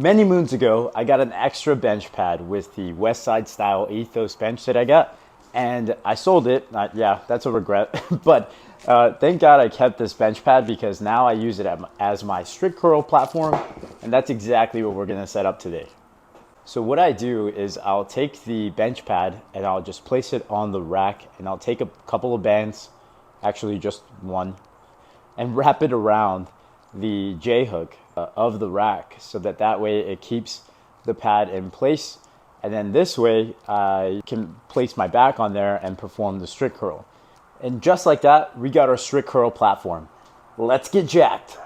Many moons ago, I got an extra bench pad with the Westside style Ethos bench that I got, and I sold it. Yeah, that's a regret, but thank God I kept this bench pad because now I use it as my strict curl platform, and that's exactly what we're gonna set up today. So what I do is I'll take the bench pad and I'll just place it on the rack, and I'll take a couple of bands, actually just one, and wrap it around the J hook of the rack so that way it keeps the pad in place. And then this way I can place my back on there and perform the strict curl. And just like that, we got our strict curl platform. Let's get jacked.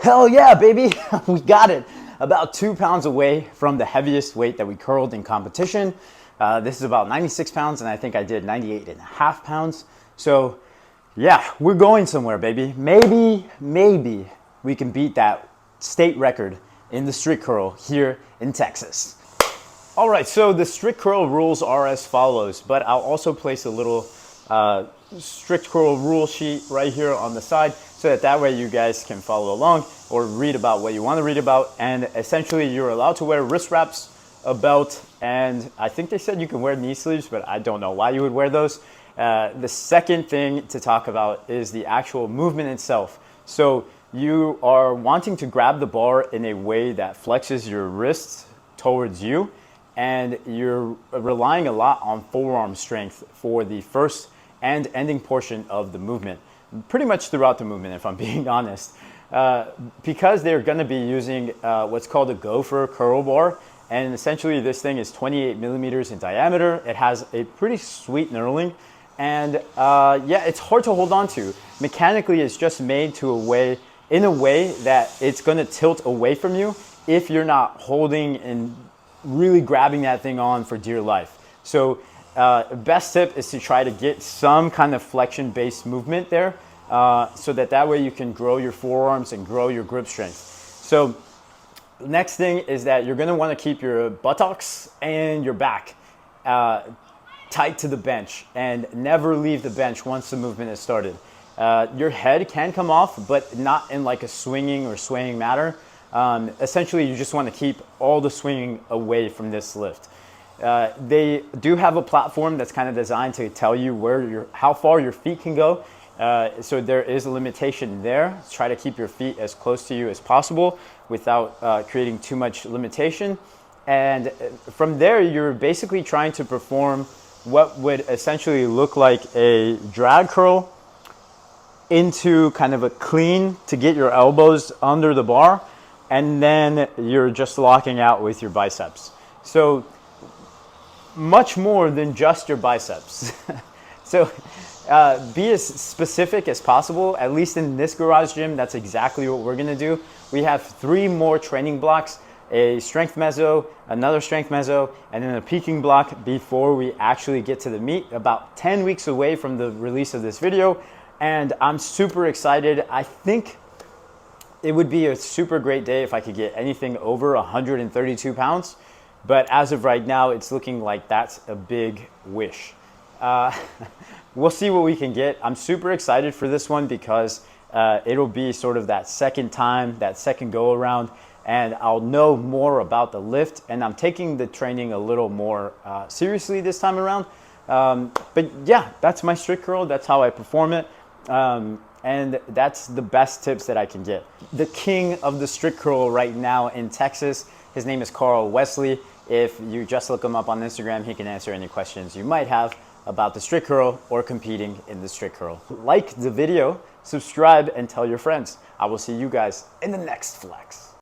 Hell yeah, baby, we got it. About 2 pounds away from the heaviest weight that we curled in competition. This is about 96 pounds, and I think I did 98.5 pounds. So yeah, we're going somewhere, baby. Maybe we can beat that state record in the strict curl here in Texas. All right, so the strict curl rules are as follows, but I'll also place a little strict curl rule sheet right here on the side so that way you guys can follow along or read about what you want to read about. And essentially you're allowed to wear wrist wraps, a belt, and I think they said you can wear knee sleeves, but I don't know why you would wear those. The second thing to talk about is the actual movement itself. So you are wanting to grab the bar in a way that flexes your wrists towards you, and you're relying a lot on forearm strength for the first and ending portion of the movement, pretty much throughout the movement, if I'm being honest. Because they're gonna be using what's called a gopher curl bar, and essentially this thing is 28 millimeters in diameter. It has a pretty sweet knurling, and yeah, it's hard to hold on to. Mechanically, it's just made in a way that it's gonna tilt away from you if you're not holding and really grabbing that thing on for dear life. So best tip is to try to get some kind of flexion based movement there, so that way you can grow your forearms and grow your grip strength. So next thing is that you're gonna wanna keep your buttocks and your back tight to the bench and never leave the bench once the movement is started. Your head can come off, but not in like a swinging or swaying manner. Essentially, you just want to keep all the swinging away from this lift. They do have a platform that's kind of designed to tell you how far your feet can go. So there is a limitation there. Try to keep your feet as close to you as possible without creating too much limitation. And from there, you're basically trying to perform what would essentially look like a drag curl into kind of a clean to get your elbows under the bar, and then you're just locking out with your biceps. So much more than just your biceps. So be as specific as possible. At least in this garage gym, that's exactly what we're gonna do. We have 3 more training blocks, a strength meso, another strength meso, and then a peaking block before we actually get to the meet, about 10 weeks away from the release of this video. And I'm super excited. I think it would be a super great day if I could get anything over 132 pounds. But as of right now, it's looking like that's a big wish. We'll see what we can get. I'm super excited for this one because it'll be sort of that second time, that second go around, and I'll know more about the lift. And I'm taking the training a little more seriously this time around. But yeah, that's my strict curl. That's how I perform it. And that's the best tips that I can get. The king of the strict curl right now in Texas, his name is Carl Wesley. If you just look him up on Instagram, he can answer any questions you might have about the strict curl or competing in the strict curl. Like the video, subscribe, and tell your friends. I will see you guys in the next flex.